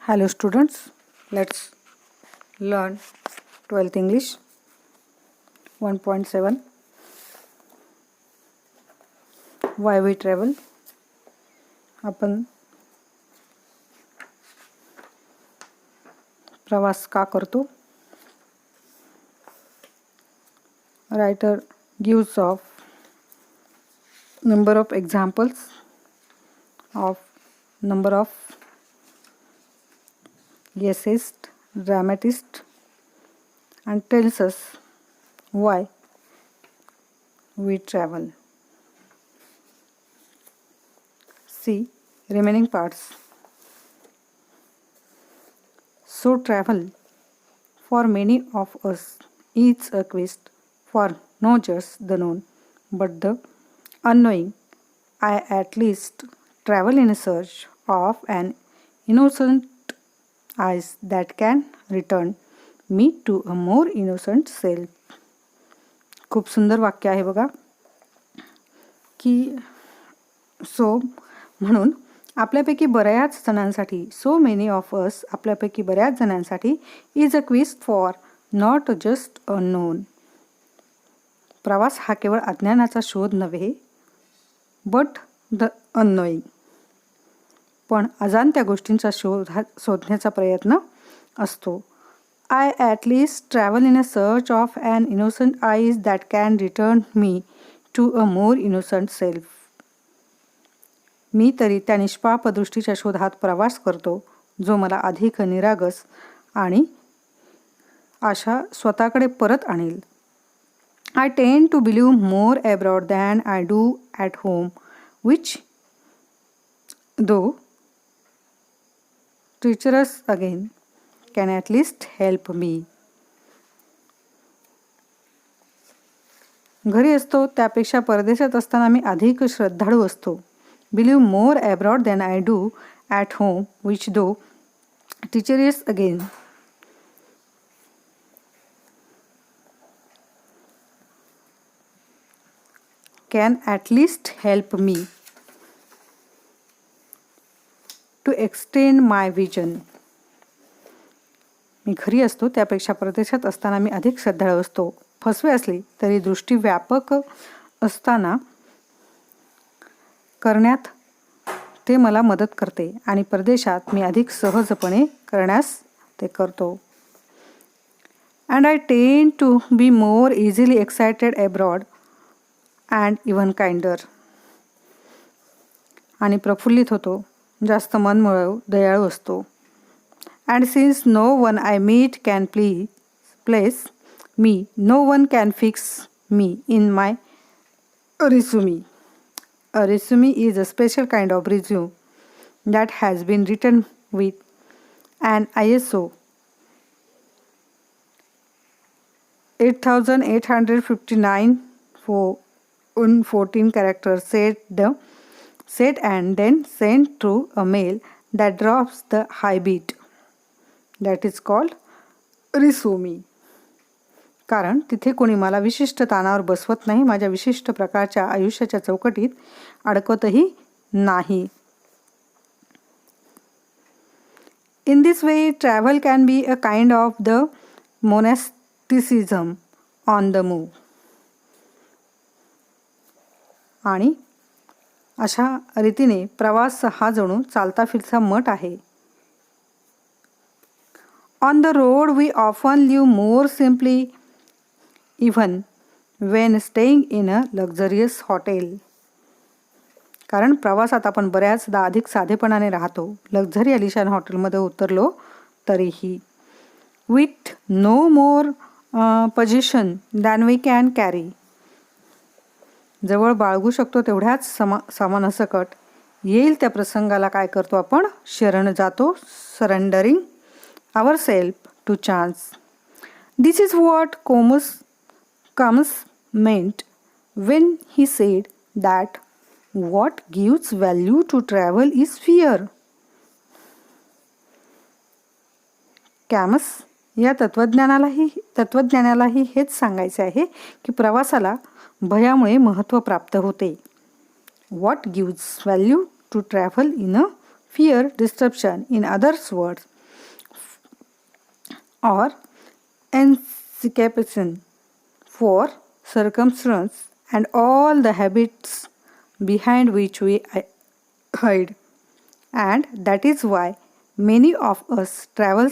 Hello students, let's learn 12th English 1.7 Why we travel. आपण प्रवास का करतो. Writer gives of number of examples of number of essayist, dramatist, and tells us why we travel. See remaining parts. So travel for many of us is a quest for not just the known but the unknowing. I at least travel in search of an innocent eyes that can return me to a more innocent self. खूप सुंदर वाक्य आहे बघा की म्हणून आपल्यापैकी बऱ्याच जणांसाठी सो मेनी ऑफ अस आपल्यापैकी बऱ्याच जणांसाठी is a quest for not just a known. प्रवास हा केवळ अज्ञानाचा शोध नव्हे बट द अननोईंग, पण अजाणत्या गोष्टींचा शोधण्याचा प्रयत्न असतो. I at least travel in a search of an innocent eyes that can return me to a more innocent self. मी तरी त्या निष्पाप दृष्टीच्या शोधात प्रवास करतो जो मला अधिक निरागस आणि आशा स्वतःकडे परत आणेल. I tend to believe more abroad than I do at home, which, though treacherous again, can at least help me. घरी असतो त्यापेक्षा परदेशात असताना मी अधिक श्रद्धाळू असतो. Believe more abroad than I do at home, which, though treacherous again, can at least help me to extend my vision. मी घरी असतो त्यापेक्षा परदेशात असताना मी अधिक श्रद्धाळू असतो. फसवे असले तरी दृष्टी व्यापक असताना करण्यात ते मला मदत करते आणि परदेशात मी अधिक सहजपणे करण्यास ते करतो. And I tend to be more easily excited abroad and even kinder. आणि प्रफुल्लित होतो, जास्त मनमिळावू, दयाळू असतो. And since no one I meet can place me, no one can fix me in my resume. A resume is a special kind of resume that has been written with an ISO 8859 for 14 characters set and then sent through a mail that drops the high beat. That is called resume. कारण तिथे कोणी मला विशिष्ट ताणावर बसवत नाही, माझ्या विशिष्ट प्रकारच्या आयुष्याच्या चौकटीत अडकवतही नाही. In this way, travel can be a kind of the monasticism on the move. आणि अशा रीतीने प्रवास हा जणू चालता फिरता मठ आहे. On the road we often live more simply even when staying in a luxurious hotel. कारण प्रवासात आपण बऱ्याचदा अधिक साधेपणाने राहतो, लक्झरी अलिशान हॉटेलमध्ये उतरलो तरीही. With no more possession than we can carry. जवळ बाळगू शकतो तेवढ्याच सामानासकट येईल त्या प्रसंगाला काय करतो आपण, शरण जातो. Surrendering ourselves to chance. This is what Camus meant when he said that what gives value to travel is fear. कॅमस या तत्वज्ञानालाही हेच सांगायचे आहे की प्रवासाला भयामुळे महत्त्व प्राप्त होते. What gives value to travel in a fear disruption. In other words, or anticipation for circumstance and all the habits behind which we hide. And that is why many of us travel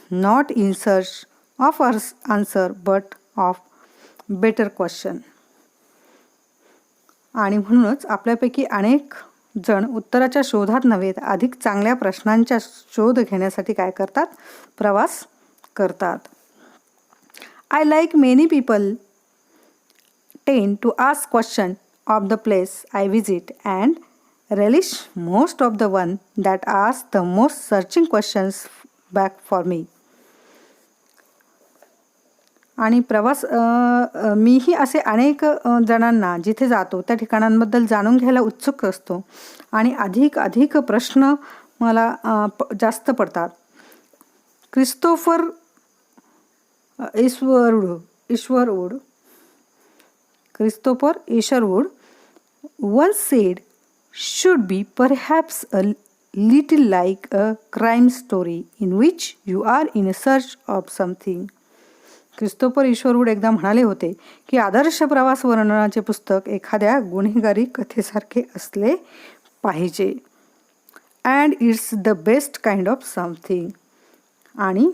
not in search of our answer but of better question. आणि म्हणूनच आपल्यापैकी अनेक जण उत्तराच्या शोधात नव्हे तर अधिक चांगल्या प्रश्नांचा शोध घेण्यासाठी काय करतात? प्रवास करतात. I like many people tend to ask question of the place I visit and relish most of the one that ask the most searching questions back for me. आणि प्रवास मीही असे अनेक जणांना जिथे जातो त्या ठिकाणांबद्दल जाणून घ्यायला उत्सुक असतो आणि अधिक प्रश्न मला जास्त पडतात. Christopher Isherwood once said, should be perhaps a little like a crime story in which you are in a search of something. Christopher Isherwood एकदा म्हणाले होते की आदर्श प्रवास वर्णनाचे पुस्तक एखाद्या गुन्हेगारी कथेसारखे असले पाहिजे. And it's the best kind of something. आणि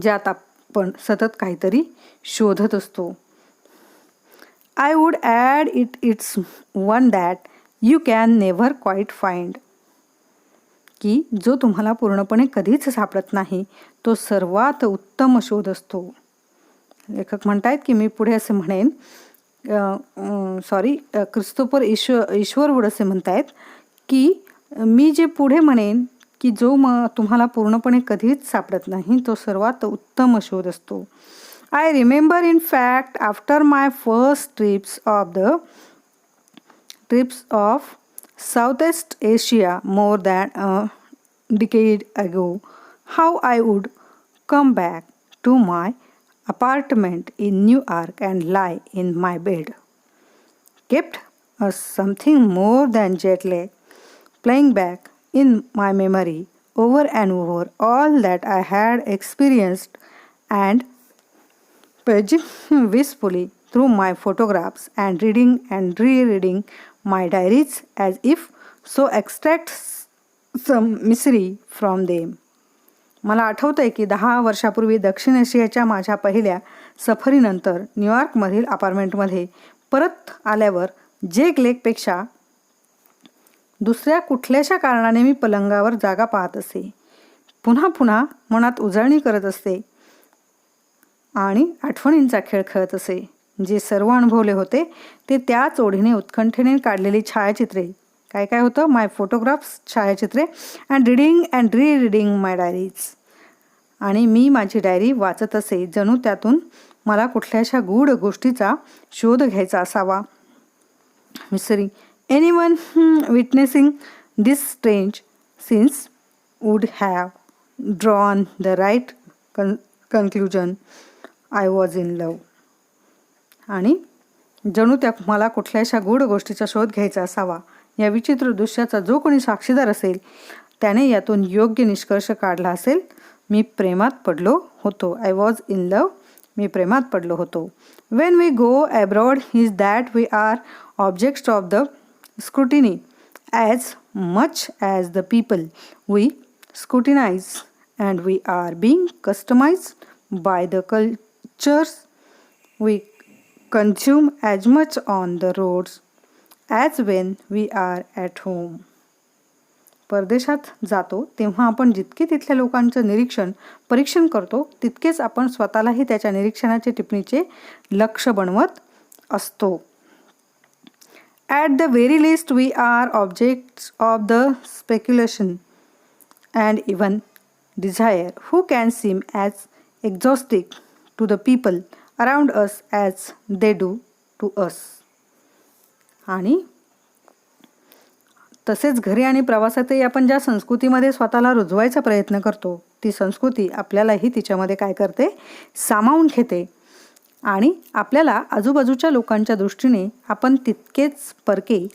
ज्यात आपण सतत काहीतरी शोधत असतो. I would add it's one that you can never quite find. की जो तुम्हाला पूर्णपणे कधीच सापडत नाही तो सर्वात उत्तम शोध असतो. लेखक म्हणतायत की मी पुढे असे म्हणेन क्रिस्टोफर ईशरवूड असे म्हणतायत की मी जे पुढे म्हणेन की जो तुम्हाला पूर्णपणे कधीच सापडत नाही तो सर्वात उत्तम शोध असतो. I remember in fact after my first trips of Southeast Asia more than a decade ago how I would come back to my apartment in New York and lie in my bed, kept as something more than jet lag, playing back in my memory over and over all that I had experienced and paging wistfully through my photographs and reading and rereading my diaries as if so extract some misery from them. मला आठवतंय की 10 वर्षापूर्वी दक्षिण आशियाच्या माझ्या पहिल्या सफरीनंतर न्यूयॉर्कमधील अपार्टमेंटमध्ये परत आल्यावर जेग लेगपेक्षा दुसऱ्या कुठल्याशा कारणाने मी पलंगावर जागा पाहत असे. पुन्हा पुन्हा मनात उजळणी करत असते आणि आठवणींचा खेळ खेळत असे. जे सर्व अनुभवले होते ते त्याच ओढीने उत्कंठेने काढलेली छायाचित्रे काय होतं माय फोटोग्राफ्स छायाचित्रे अँड रीडिंग माय डायरीज. आणि मी माझी डायरी वाचत असे जणू त्यातून मला कुठल्याशा गूढ गोष्टीचा शोध घ्यायचा असावा. Mystery anyone witnessing this strange scenes would have drawn the right conclusion I was in love. आणि जणू त्या मला कुठल्याशा गूढ गोष्टीचा शोध घ्यायचा असावा. या विचित्र दृश्याचा जो कोणी साक्षीदार असेल त्याने यातून योग्य निष्कर्ष काढला असेल. मी प्रेमात पडलो होतो. I was in love. मी प्रेमात पडलो होतो. When we go abroad is that we are objects of the scrutiny as much as the people we scrutinize and we are being customized by the cultures we consume as much on the roads as when we are at home. परदेशात जातो तेव्हा आपण जितके तिथल्या लोकांचं परीक्षण करतो तितकेच आपण स्वतःलाही त्याच्या निरीक्षणाचे टिप्पणीचे लक्ष बनवत असतो. At the very least we are objects of the speculation and even desire who can seem as exhausting to the people around us as they do to us. आणि तसेच घरी आणि प्रवासातही आपण ज्या संस्कृतीमध्ये स्वतःला रुजवायचा प्रयत्न करतो ती संस्कृती आपल्यालाही तिच्यामध्ये काय करते सामावून घेते. आणि आपल्याला आजूबाजूच्या लोकांच्या दृष्टीने आपण तितकेच परके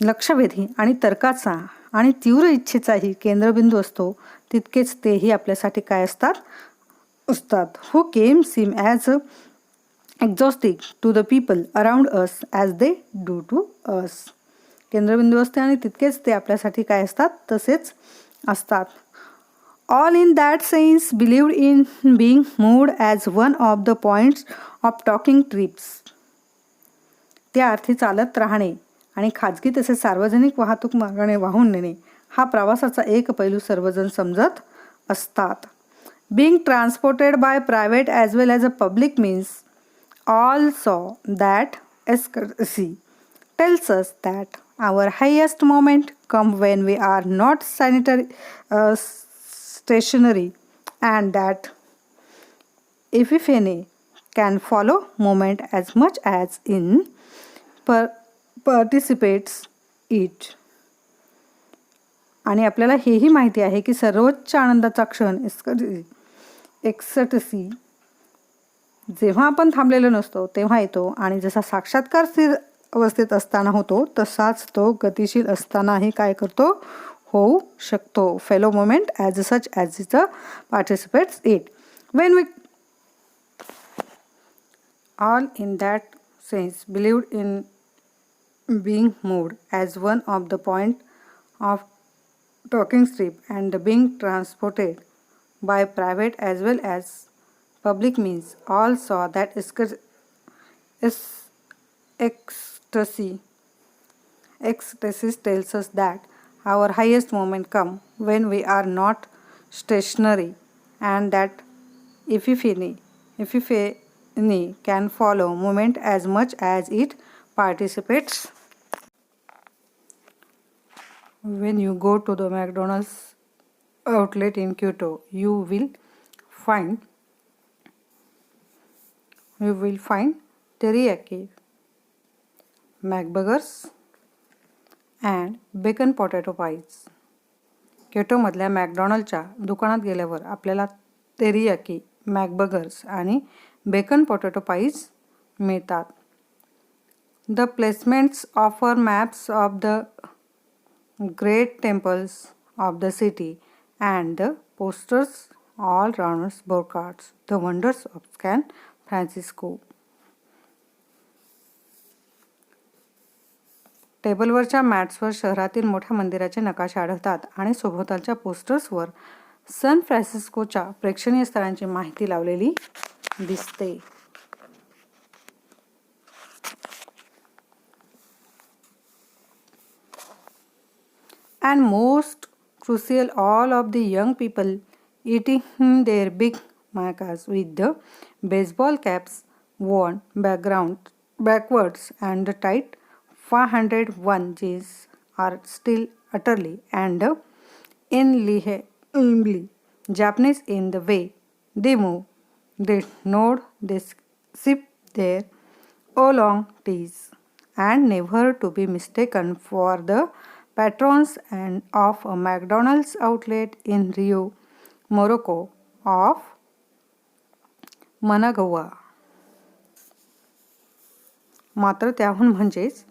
लक्षवेधी आणि तर्काचा आणि तीव्र इच्छेचाही केंद्रबिंदू असतो, तितकेच तेही आपल्यासाठी काय असतात. Who came seem as exhausting to the people around us as they do to us. केंद्रबिंदू असते आणि तितकेच ते आपल्यासाठी काय असतात तसेच असतात. All in that sense believed in being moved as one of the points of talking trips. त्या अर्थी चालत राहणे आणि खाजगी तसेच सार्वजनिक वाहतूक मार्गाने वाहून नेणे हा प्रवासाचा एक पैलू सर्वजण समजत असतात. Being transported by private as well as a public means also that escapade tells us that our highest moment come when we are not stationary, and that epiphany can follow moment as much as in participates it. आणि आपल्याला हेही माहिती आहे की सर्वोच्च आनंदाचा क्षण ecstasy जेव्हा आपण थांबलेलो नसतो तेव्हा येतो आणि जसा साक्षात्कार स्थिर अवस्थेत असताना होतो तसाच तो गतिशील असतानाही काय करतो होऊ शकतो. Fellow moment as such as it participates it when we all in that sense believed in being moved as one of the point of talking strip and being transported by private as well as public means all saw that ecstasy tells us that our highest moment come when we are not stationary, and that epiphany can follow moment as much as it participates. When you go to the McDonald's outlet in Kyoto, you will find teriyaki, McBurgers and bacon potato pies. क्योटोमधल्या मॅकडॉनल्डच्या दुकानात गेल्यावर आपल्याला teriyaki, मॅकबर्गर्स आणि beacon potato Pius मिळतात. The placements offer maps of the great temples of the city, and the posters all round broadcasts the wonders of San Francisco. टेबलवरच्या मॅट्सवर शहरातील मोठ्या मंदिराचे नकाशे आढळतात आणि सभोवतालच्या पोस्टर्सवर सन फ्रान्सिस्कोच्या प्रेक्षणीय स्थळांची माहिती लावलेली दिसते. And most crucial, all of the young people eating their Big Macs with the baseball caps worn backwards and the tight 501 jeans are still utterly and indelibly Japanese in the way they move, they nod, they sip their oolong teas, and never to be mistaken for the patrons and of a McDonald's outlet in Rio, Morocco of Managua. मात्र त्याहून म्हणजेच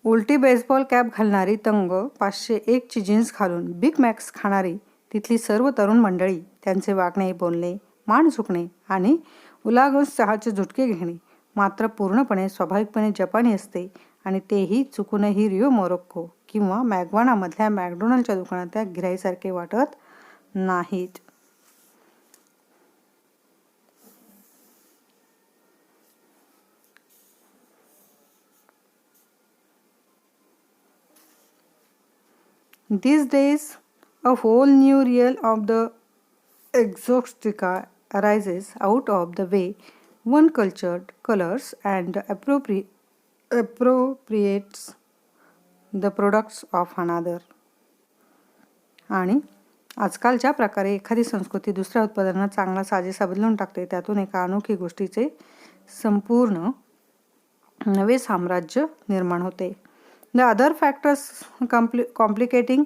उलटी baseball cap घालणारी तंग 501 jeans घालून big max खाणारी तिथली सर्व तरुण मंडळी, त्यांचे वागणे, बोलणे, मान झुकणे आणि उलागस चहाचे झुटके घेणे मात्र पूर्णपणे स्वाभाविकपणे जपानी असते आणि तेही चुकूनही रिओ मोरोक्को किंवा मॅगवानामधल्या मॅकडोनल्डच्या दुकानात गिऱ्हाईसारखे वाटत नाहीत. These days, a whole new realm of the exotica arises out of the way one cultured colors and appropriates the products of another. आणि आजकाल ज्या प्रकारे एखादी संस्कृती दुसऱ्या उत्पादनांना चांगला साजेसा बदलून टाकते, त्यातून एका अनोखी गोष्टीचे संपूर्ण नवे साम्राज्य निर्माण होते. The other factors complicating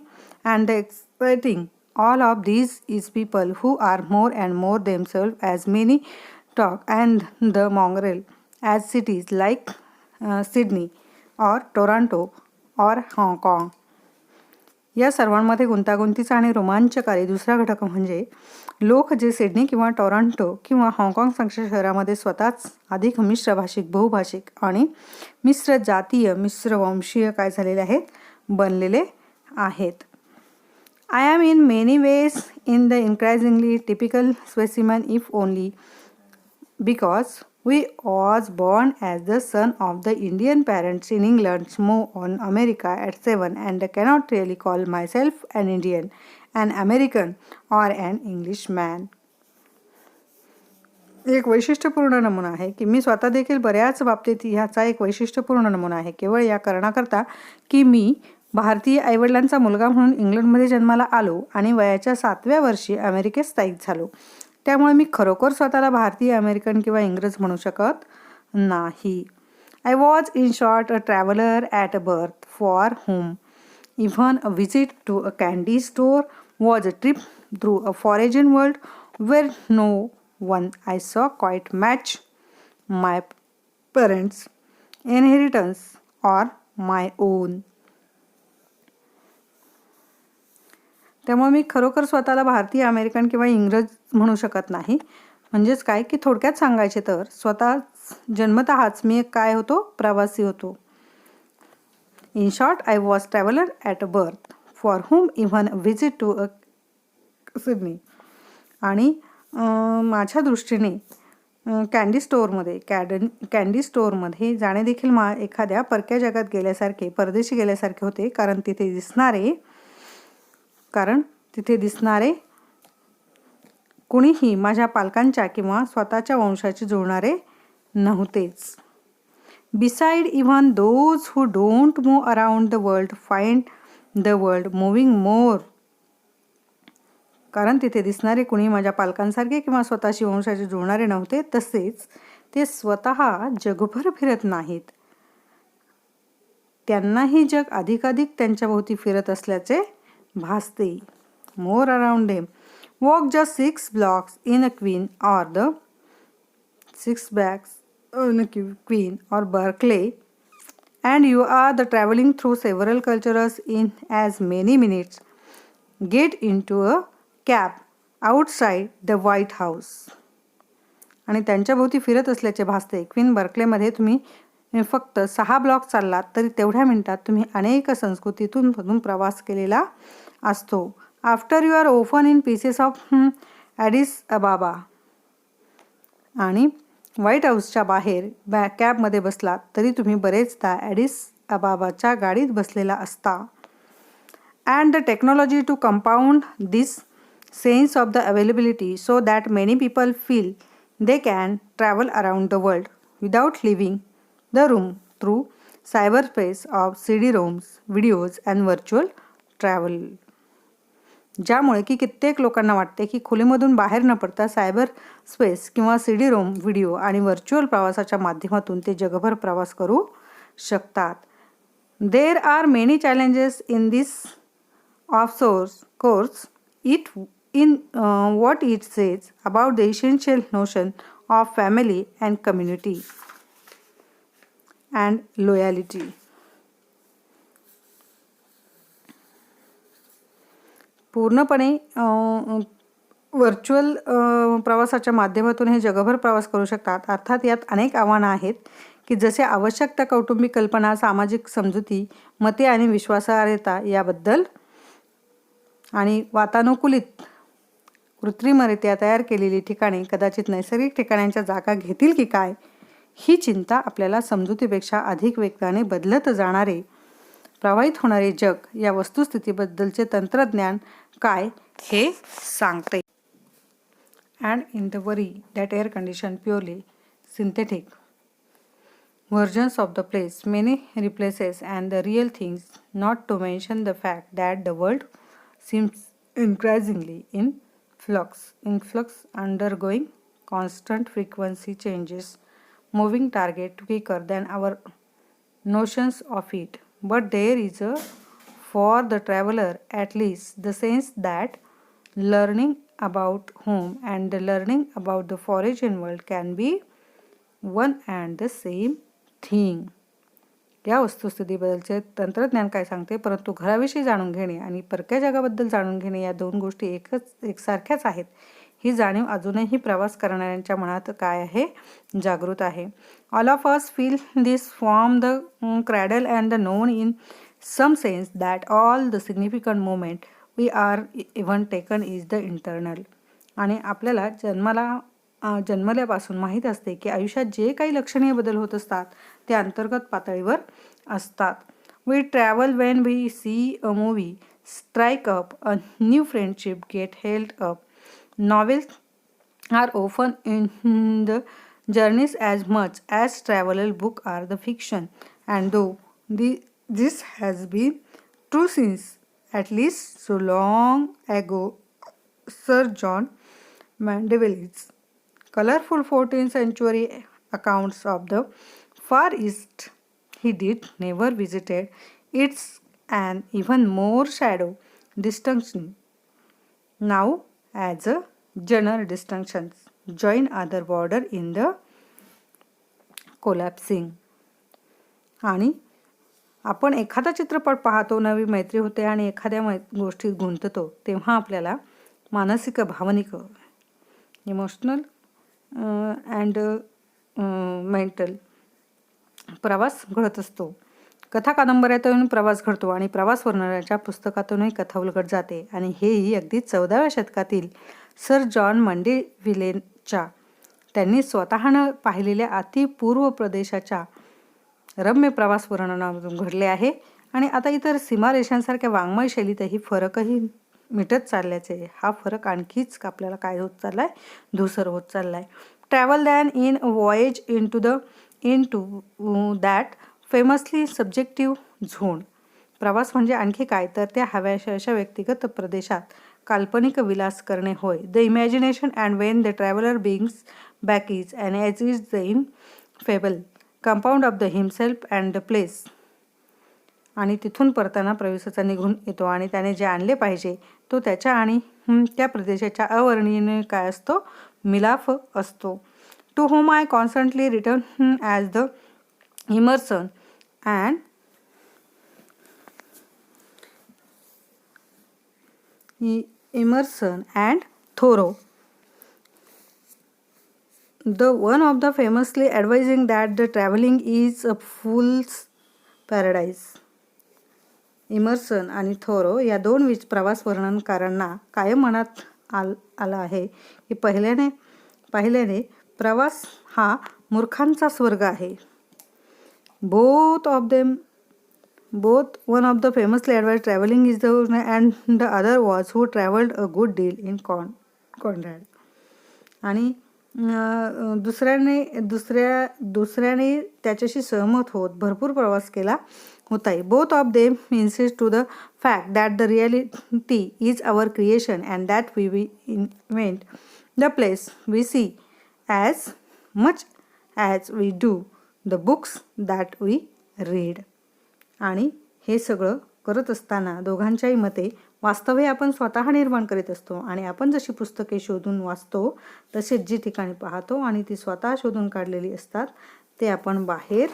and exciting all of these is people who are more and more themselves as many talk and the mongrel as cities like Sydney or Toronto or Hong Kong. या सर्वांमध्ये गुंतागुंतीचा आणि रोमांचकारी दुसरा घटक म्हणजे लोक जे सिडनी किंवा टोरंटो किंवा हाँगकाँग सारख्या शहरामध्ये स्वतःच अधिक मिश्र भाषिक, बहुभाषिक आणि मिश्र जातीय, मिश्र वंशीय काय झालेले आहेत, बनलेले आहेत. I am in many ways in the increasingly typical specimen if only because we was born as the son of the Indian parents in England, moved on America at 7 and cannot really call myself an Indian, an American or an Englishman. एक वैशिष्ट्यपूर्ण नमुना आहे की मी स्वतः देखील बऱ्याच बाबतीत ह्याचा एक वैशिष्ट्यपूर्ण नमुना आहे, केवळ या कारणाकरता की मी भारतीय आईवडिलांचा मुलगा म्हणून इंग्लंडमध्ये जन्माला आलो आणि वयाच्या 7व्या वर्षी अमेरिकेत स्थायिक झालो. त्यामुळे मी खरोखर स्वतःला भारतीय, अमेरिकन किंवा इंग्रज म्हणू शकत नाही. I was in short a traveller at a birth for home even a visit to a candy store was a trip through a foreign world where no one I saw quite match my parents' inheritance or my own. त्यामुळे मी खरोखर स्वतःला भारतीय, American किंवा इंग्रज म्हणू शकत नाही. म्हणजेच काय की थोडक्यात सांगायचे तर स्वतः जन्मतःच मी एक काय होतो, प्रवासी होतो. In short I was traveller at a birth for home even visit to a Sydney. आणि माझ्या दृष्टीने कॅन्डी स्टोअरमध्ये जाणे देखील एखाद्या परक्या जगात गेल्यासारखे, परदेशी गेल्यासारखे होते, कारण तिथे दिसणारे कुणीही माझ्या पालकांच्या किंवा स्वतःच्या वंशाची जुळणारे नव्हतेच. Beside even those who don't move around the world find the world moving more. कारण तिथे दिसणारे कुणी माझ्या पालकांसारखे किंवा स्वतःशी वंशाचे जुळणारे नव्हते, तसेच ते स्वतः जगभर फिरत नाहीत. त्यांनाही जग अधिकाधिक त्यांच्याभोवती फिरत असल्याचे भासते. More around them. Walk just 6 blocks in a Queen or the 6 blocks in a Queen or Berkeley and you are the traveling through several cultures in as many minutes. Get into a cab outside the white house. आणि त्यांच्याभोवती फिरत असल्याचे भासते. Queen बर्कलेमध्ये तुम्ही फक्त 6 block चाललात तरी तेवढ्या मिनिटात तुम्ही अनेक संस्कृतीतून प्रवास केलेला असतो. After you are open in pieces of Addis Ababa. आणि व्हाईट हाऊसच्या बाहेर कॅबमध्ये बसलात तरी तुम्ही बरेचदा ॲडिस अबाबाच्या गाडीत बसलेला असता. And the technology to compound this sense of the availability so that many people feel they can travel around the world without leaving the room through cyberspace of CD-ROMs, videos and virtual travel. ज्यामुळे की कित्येक लोकांना वाटते की खोलीमधून बाहेर न पडता cyber space किंवा CD-ROM व्हिडिओ आणि व्हर्च्युअल प्रवासाच्या माध्यमातून ते जगभर प्रवास करू शकतात. There are many challenges in this off-source course. What it says about the essential notion of family and community and loyalty. पूर्णपणे व्हर्च्युअल प्रवासाच्या माध्यमातून हे जगभर प्रवास करू शकतात. अर्थात यात अनेक आव्हानं आहेत की जसे आवश्यकता, कौटुंबिक कल्पना, सामाजिक समजुती, मते आणि विश्वासार्हता याबद्दल आणि वातानुकूलित कृत्रिमरित्या तयार केलेली ठिकाणे कदाचित नैसर्गिक ठिकाणांच्या जागा घेतील की काय, ही चिंता आपल्याला समजुतीपेक्षा अधिक वेगाने बदलत जाणारे, प्रवाहित होणारे जग या वस्तुस्थितीबद्दलचे तंत्रज्ञान काय हे सांगते. And in the worry that air condition purely synthetic versions of the place, many replaces and the real things, not to mention the fact that the world seems increasingly in flux, undergoing constant frequency changes, moving target quicker than our notions of it. But there is for the traveler at least the sense that learning about home and the learning about the foreign world can be one and the same thing. या वस्तुस्थितीबद्दलचे तंत्रज्ञान काय सांगते, परंतु घराविषयी जाणून घेणे आणि परक्या जगाबद्दल जाणून घेणे या दोन गोष्टी एकसारख्याच आहेत. ही जाणीव अजूनही प्रवास करणाऱ्यांच्या मनात काय आहे, जागृत आहे. All of us feel this from the cradle and the known in some sense that all the significant moment we are even taken is the internal. आणि आपल्याला जन्मल्यापासून माहीत असते की आयुष्यात जे काही लक्षणीय बदल होत असतात ते अंतर्गत पातळीवर असतात. We travel when we see a movie, strike up a new friendship, get held up. Novels are often in the journeys as much as travel book are the fiction, and though this has been true since at least so long ago, Sir John Mandeville's colorful 14th century accounts of the Far East he did never visited. It's an even more shadow distinction now as a general distinction join other border in the collapsing. आणि आपण एखादा चित्रपट पाहतो, नवी मैत्री होते आणि एखाद्या गोष्टीत गुंततो, तेव्हा आपल्याला मानसिक, भावनिक, इमोशनल अँड मेंटल प्रवास घडत असतो. कथा कादंबऱ्यातून प्रवास घडतो आणि प्रवास वर्णनाच्या पुस्तकातूनही कथा उलगडत जाते. आणि हेही अगदी 14व्या शतकातील सर जॉन मंडेविलेच्या त्यांनी स्वतःनं पाहिलेल्या अतिपूर्व प्रदेशाच्या रम्य प्रवास वर्णनामधून घडले आहे. आणि आता इतर सीमारेषांसारख्या वाङ्मय शैलीतही फरकही मिटत चालल्याचे, हा फरक आणखीच आपल्याला काय होत चाललाय, धूसर होत चाललाय. Travel than in voyage into that famously subjective zone. प्रवास म्हणजे आणखी काय तर त्या हव्याशा अशा व्यक्तिगत प्रदेशात काल्पनिक विलास करणे होय. The imagination and Wien the traveller बिंग्स back is and as is the in fable compound of the himself and the place. आणि तिथून परताना प्रवेशाचा निघून येतो आणि त्याने जे आणले पाहिजे तो त्याच्या आणि त्या प्रदेशाच्या अवर्णनीय काय असतो, मिलाफ असतो. To home I constantly return as the Emerson and Thoreau. The one of the famously advising that the traveling is a fool's paradise. Emerson आणि थोरो या दोन प्रवास वर्णनकारांना कायम मनात आला आहे की पहिल्याने प्रवास हा मूर्खांचा स्वर्ग आहे. Both one of the famously advised traveling is the and the other was who traveled a good deal in Conrad. आणि दुसऱ्याने त्याच्याशी सहमत होत भरपूर प्रवास केला होता. Both of them insist to the fact that the reality is our creation and that we invent the place we see as much as we do the books that we read. आणि हे सगळं करत असताना दोघांच्याही मते वास्तव हे आपण स्वतः निर्माण करीत असतो आणि आपण जशी पुस्तके शोधून वाचतो तसेच जी ठिकाणी पाहतो आणि ती स्वतः शोधून काढलेली असतात ते आपण बाहेर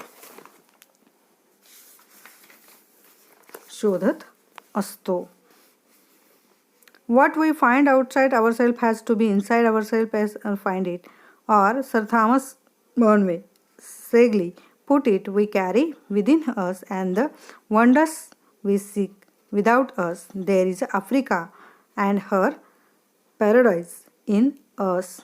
शोधत असतो. What we find outside ourselves has to be inside ourselves as find it, or Sir Thomas Burnway Segley put it, we carry within us and the wonders we seek without us. There is Africa and her paradise in us.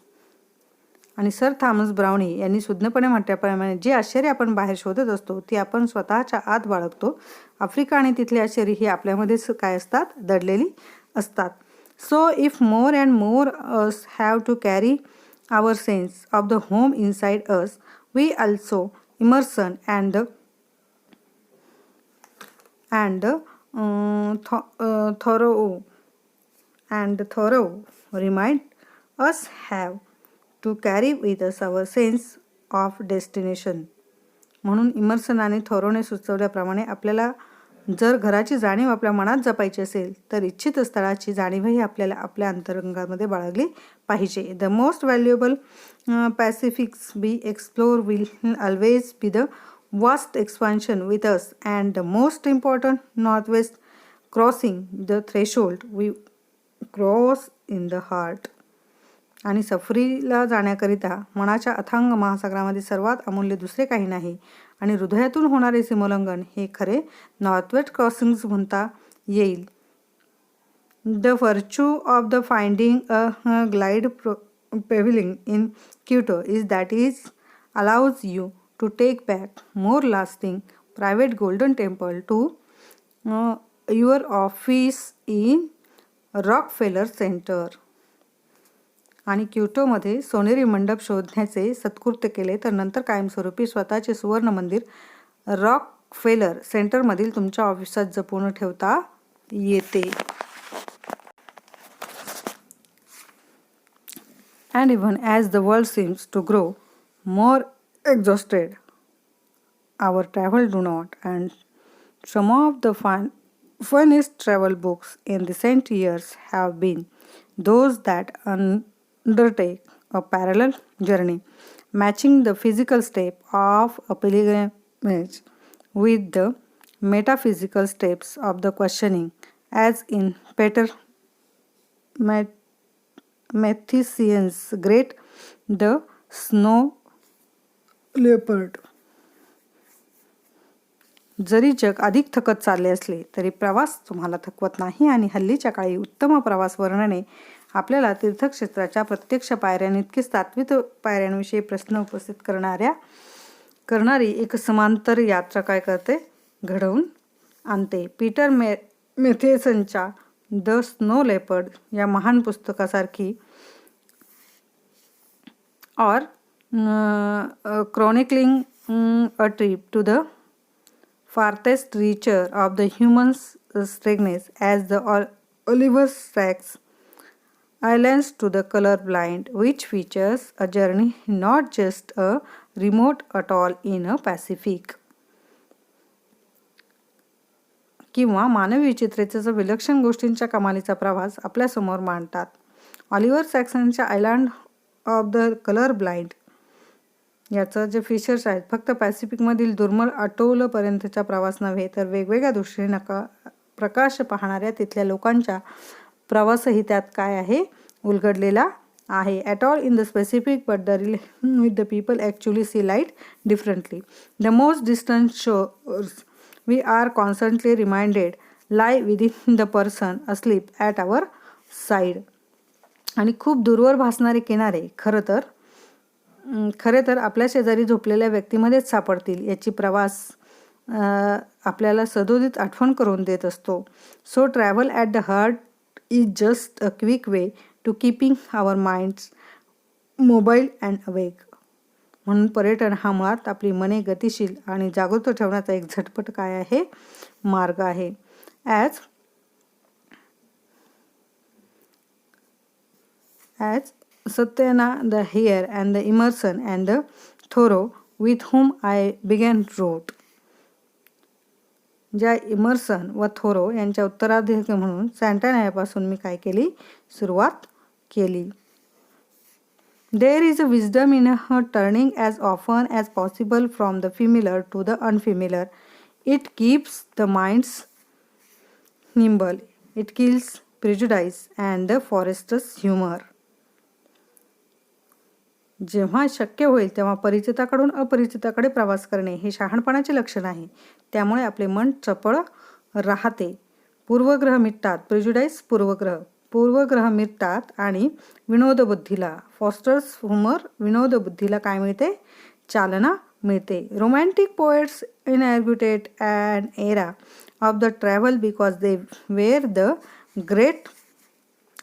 आणि sir Thomas brownie यांनी सुज्ञपणे म्हटल्याप्रमाणे जे आश्चर्य आपण बाहेर शोधत असतो ती आपण स्वतःच्या आत बाळगतो. आफ्रिका आणि तिथली आश्चर्य ही आपल्यामध्येच काय असतात, दडलेली असतात. So if more and more us have to carry our sense of the home inside us, we also Emerson and Thoreau remind us have to carry with us our sense of destination. म्हणून immersion आणि थोरोने सुचवल्याप्रमाणे आपल्याला जर घराची जाणीव आपल्या मनात जपायची असेल तर इच्छित स्थळाची जाणीवही आपल्याला आपल्या अंतरंगामध्ये बाळगली पाहिजे. The most valuable pacifics be explore will always be the vast expansion with us, and the most important, northwest, crossing the threshold we cross in the heart. आणि सफरीला जाण्याकरिता मनाच्या अथांग महासागरामध्ये सर्वात अमूल्य दुसरे काही नाही आणि हृदयातून होणारे सीमोल्लंघन हे खरे नॉर्थवेस्ट क्रॉसिंग्स म्हणता येईल. The virtue of the finding a glide pavilion in Kyoto is that it allows you to take back more lasting private golden temple to your office in Rockefeller Center. आणि क्योटोमध्ये सोनेरी मंडप शोधण्याचे सत्कृत्य केले तर नंतर कायमस्वरूपी स्वतःचे सुवर्ण मंदिर रॉकफेलर सेंटरमधील तुमच्या ऑफिसात जपून ठेवता येते. And even as the world seems to grow more exhausted, our travel do not. And some of the finest travel books in recent years have been those that undertake a parallel journey, matching the physical step of a pilgrimage with the metaphysical steps of the questioning, as in Peter Mathesian's Great the Snow Leopard. जरी जग अधिक थकत चालले असले तरी प्रवास तुम्हाला थकवत नाही आणि हल्लीच्या काळी उत्तम प्रवास वर्णने आपल्याला तीर्थक्षेत्राच्या प्रत्यक्ष पायऱ्यांइतकीच तात्विक पायऱ्यांविषयी प्रश्न उपस्थित करणारी एक समांतर यात्रा काय करते घडवून आणते. पीटर मेथेसनच्या द स्नो लेपर्ड या महान पुस्तकासारखी or chronicling a trip to the farthest reacher of the human strangeness as the Oliver Sacks Islands to the colorblind, which features a journey not just a remote atoll in a Pacific. किंवा मानवी विचित्रतेचा विलक्षण गोष्टींच्या कमालीचा प्रवास आपल्यासमोर मांडतात. Oliver सॅक्सनच्या island of the colour blind याचं जे फीचर्स आहेत फक्त पॅसिफिकमधील दुर्मिळ अटोलपर्यंतचा प्रवास नव्हे तर वेगवेगळ्या दृष्टीने प्रकाश पाहणाऱ्या तिथल्या लोकांच्या प्रवासही त्यात काय आहे उलगडलेला आहे. Atoll in the specific but the relation with the people actually see light differently. The most distant shores we are constantly reminded lie within the person asleep at our side. आणि खूप दूरवर भासणारे किनारे खरे तर आपल्या शेजारी झोपलेल्या व्यक्तीमध्येच सापडतील याची प्रवास आपल्याला सदोदित आठवण करून देत असतो. So travel at the heart is just a quick way to keeping our minds mobile and awake. म्हणून पर्यटन हा मुळात आपली मने गतिशील आणि जागृत ठेवण्याचा एक झटपट काय आहे मार्ग आहे. As Santayana the here and the Emerson and the Thoreau with whom I began wrote. ज्या इमर्सन व थोरो यांच्या उत्तराधिकारी म्हणून सँटानापासून मी काय केली सुरुवात केली. There is a wisdom in her turning as often as possible from the familiar to the unfamiliar. It keeps the minds nimble. It kills prejudice and the forester's humor. जेव्हा शक्य होईल तेव्हा परिचिताकडून अपरिचिताकडे प्रवास करणे हे शहाणपणाचे लक्षण आहे. त्यामुळे आपले मन चपळ राहते. पूर्वग्रह मिटतात. प्रेजुडाईस पूर्वग्रह मिटतात आणि विनोदबुद्धीला फॉस्टर्स ह्युमर विनोदबुद्धीला काय मिळते चालना मिळते. Romantic poets inaugurated and era of the travel because they were the great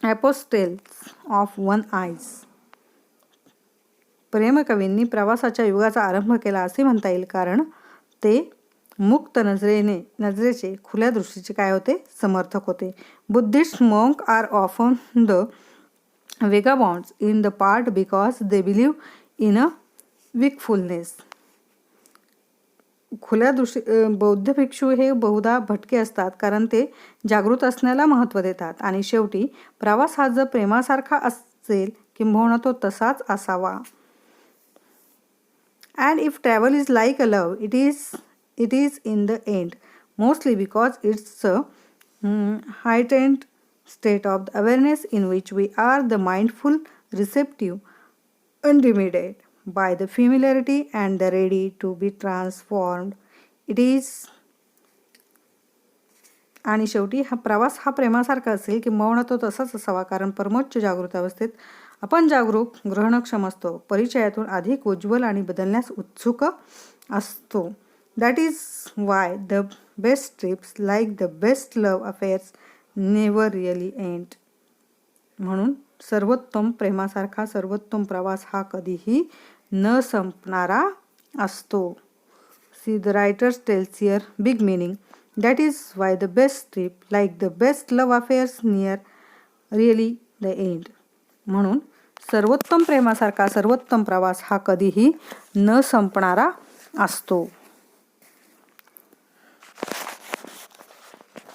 apostles of one eyes. प्रेमकवींनी प्रवासाच्या युगाचा आरंभ केला असे म्हणता येईल कारण ते मुक्त नजरेचे खुल्या दृष्टीचे काय होते समर्थक होते. Buddhist monk are often the vagabonds in the part because they believe in a wakefulness. खुल्या बौद्ध भिक्षू हे बहुधा भटके असतात कारण ते जागृत असण्याला महत्त्व देतात आणि शेवटी प्रवास हा जर प्रेमासारखा असेल किंबहुना तो तसाच असावा. And if travel is like a love, it is in the end, mostly because it's a heightened state of the awareness in which we are the mindful, receptive, unlimited by the familiarity and the ready to be transformed. It is. आणि शेवटी प्रवास हा प्रेमासारखा असेल किंबहुना तो तसाच असावा, कारण परमोच्च जागृत अवस्थेत आपण जागरूक, ग्रहणक्षम असतो, परिचयातून अधिक उज्ज्वल आणि बदलण्यास उत्सुक असतो. That is why the best trips like the best love affairs never really end. म्हणून सर्वोत्तम प्रेमासारखा सर्वोत्तम प्रवास हा कधीही न संपणारा असतो. See the writers tells here big meaning. That is why the best trip, like the best love affairs, near really the end. म्हणून सर्वोत्तम प्रेमासारखा सर्वोत्तम प्रवास हा कधीही न संपणारा असतो.